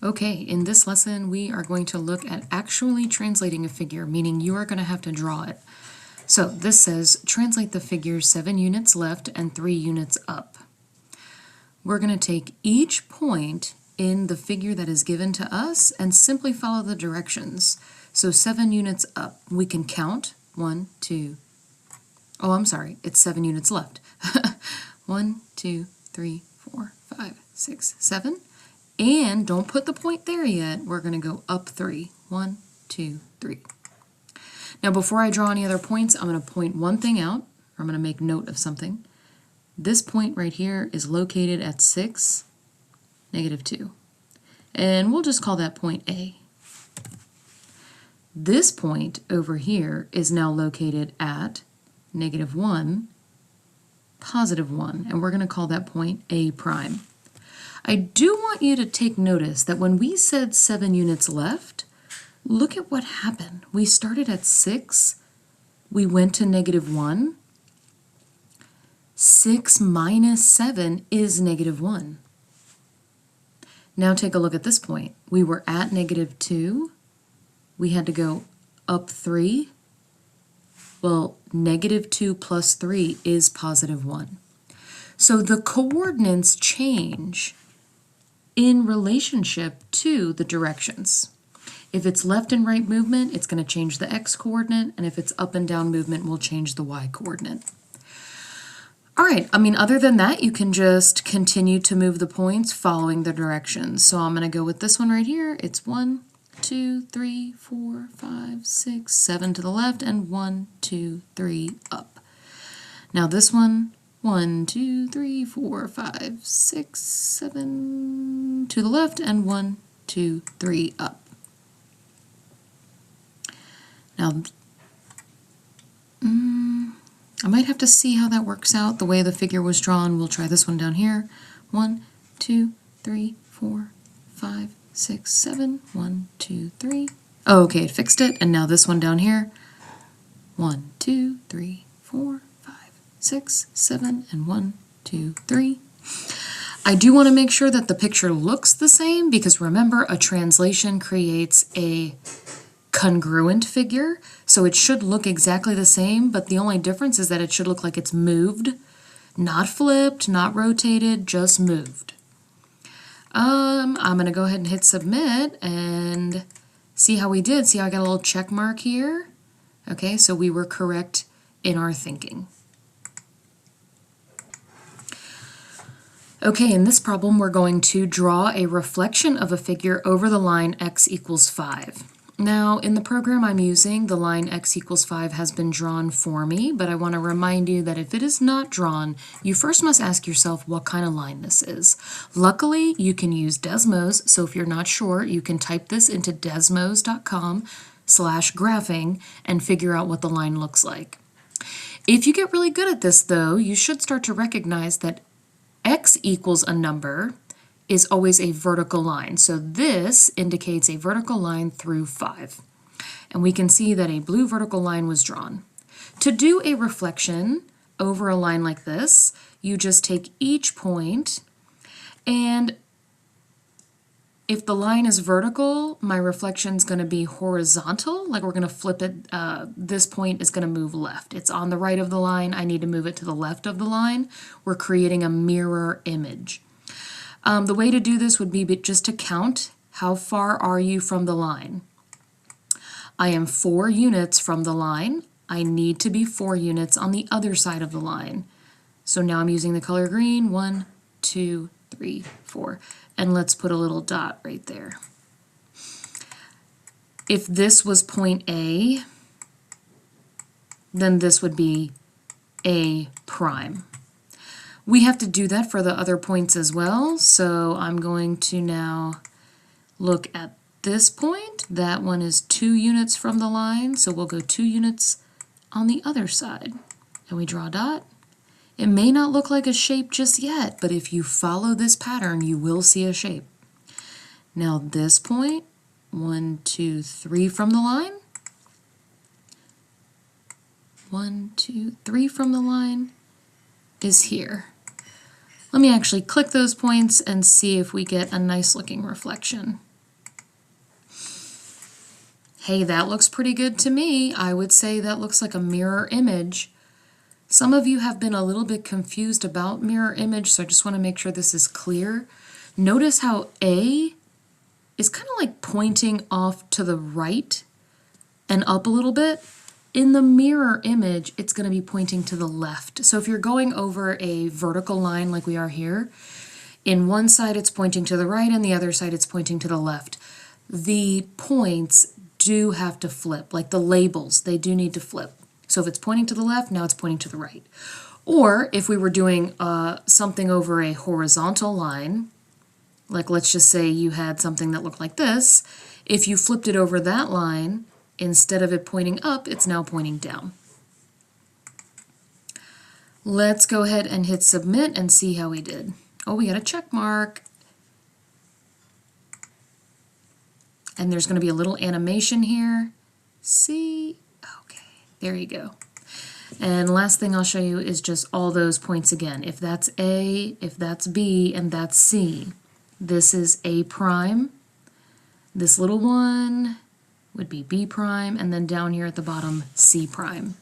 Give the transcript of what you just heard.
Okay, in this lesson we are going to look at actually translating a figure, meaning you are going to have to draw it. So this says translate the figure 7 units left and 3 units up. We're going to take each point in the figure that is given to us and simply follow the directions. So 7 units up, we can count 1, 2, oh I'm sorry, it's 7 units left. 1, 2, 3, 4, 5, 6, 7. And don't put the point there yet. We're going to go up 3. 1, 2, 3. Now before I draw any other points, I'm going to point one thing out, or I'm going to make note of something. This point right here is located at 6, -2. And we'll just call that point A. This point over here is now located at -1, +1, and we're going to call that point A prime. I do want you to take notice that when we said 7 units left, look at what happened. We started at 6, we went to -1. 6 minus 7 is -1. Now take a look at this point. We were at -2. We had to go up 3. Well, -2 plus 3 is +1. So the coordinates change in relationship to the directions. If it's left and right movement, it's going to change the x coordinate, and if it's up and down movement, we'll change the y coordinate. All right, other than that, you can just continue to move the points following the directions. So I'm going to go with this one right here. It's 1, 2, 3, 4, 5, 6, 7 to the left, and 1, 2, 3 up. Now this one, 1, 2, 3, 4, 5, 6, 7 to the left, and 1, 2, 3 up. Now, I might have to see how that works out, the way the figure was drawn. We'll try this one down here. 1, 2, 3, 4, 5, 6, 7. 1, 2, 3. Oh, okay, it fixed it. And now this one down here. 1, 2, 3, 4, 5, 6, 7, and 1, 2, 3. I do want to make sure that the picture looks the same because remember, a translation creates a congruent figure, so it should look exactly the same, but the only difference is that it should look like it's moved, not flipped, not rotated, just moved. I'm going to go ahead and hit submit and see how we did. See how I got a little check mark here? Okay, so we were correct in our thinking. Okay, in this problem we're going to draw a reflection of a figure over the line x equals 5. Now, in the program I'm using, the line x equals 5 has been drawn for me, but I want to remind you that if it is not drawn, you first must ask yourself what kind of line this is. Luckily, you can use Desmos, so if you're not sure, you can type this into desmos.com/graphing and figure out what the line looks like. If you get really good at this, though, you should start to recognize that x equals a number is always a vertical line. So this indicates a vertical line through 5. And we can see that a blue vertical line was drawn. To do a reflection over a line like this, you just take each point, and if the line is vertical, my reflection is going to be horizontal, like we're going to flip it. This point is going to move left. It's on the right of the line. I need to move it to the left of the line. We're creating a mirror image. The way to do this would be just to count how far are you from the line. I am 4 units from the line. I need to be 4 units on the other side of the line. So now I'm using the color green. 1, 2, 3, 4. And let's put a little dot right there. If this was point A, then this would be A prime. We have to do that for the other points as well, so I'm going to now look at this point. That one is 2 units from the line, so we'll go 2 units on the other side. And we draw a dot. It may not look like a shape just yet, but if you follow this pattern, you will see a shape. Now this point, 1, 2, 3 from the line. 1, 2, 3 from the line is here. Let me actually click those points and see if we get a nice looking reflection. Hey, that looks pretty good to me. I would say that looks like a mirror image. Some of you have been a little bit confused about mirror image, so I just want to make sure this is clear. Notice how A is kind of like pointing off to the right and up a little bit. In the mirror image, it's going to be pointing to the left. So if you're going over a vertical line like we are here, in one side it's pointing to the right and the other side it's pointing to the left. The points do have to flip, like the labels, they do need to flip. So if it's pointing to the left, now it's pointing to the right. Or if we were doing something over a horizontal line, like let's just say you had something that looked like this, if you flipped it over that line, instead of it pointing up, it's now pointing down. Let's go ahead and hit submit and see how we did. Oh, we got a check mark. And there's going to be a little animation here. See? Okay, there you go. And last thing I'll show you is just all those points again. If that's A, if that's B, and that's C, this is A prime. This little one would be B prime, and then down here at the bottom, C prime.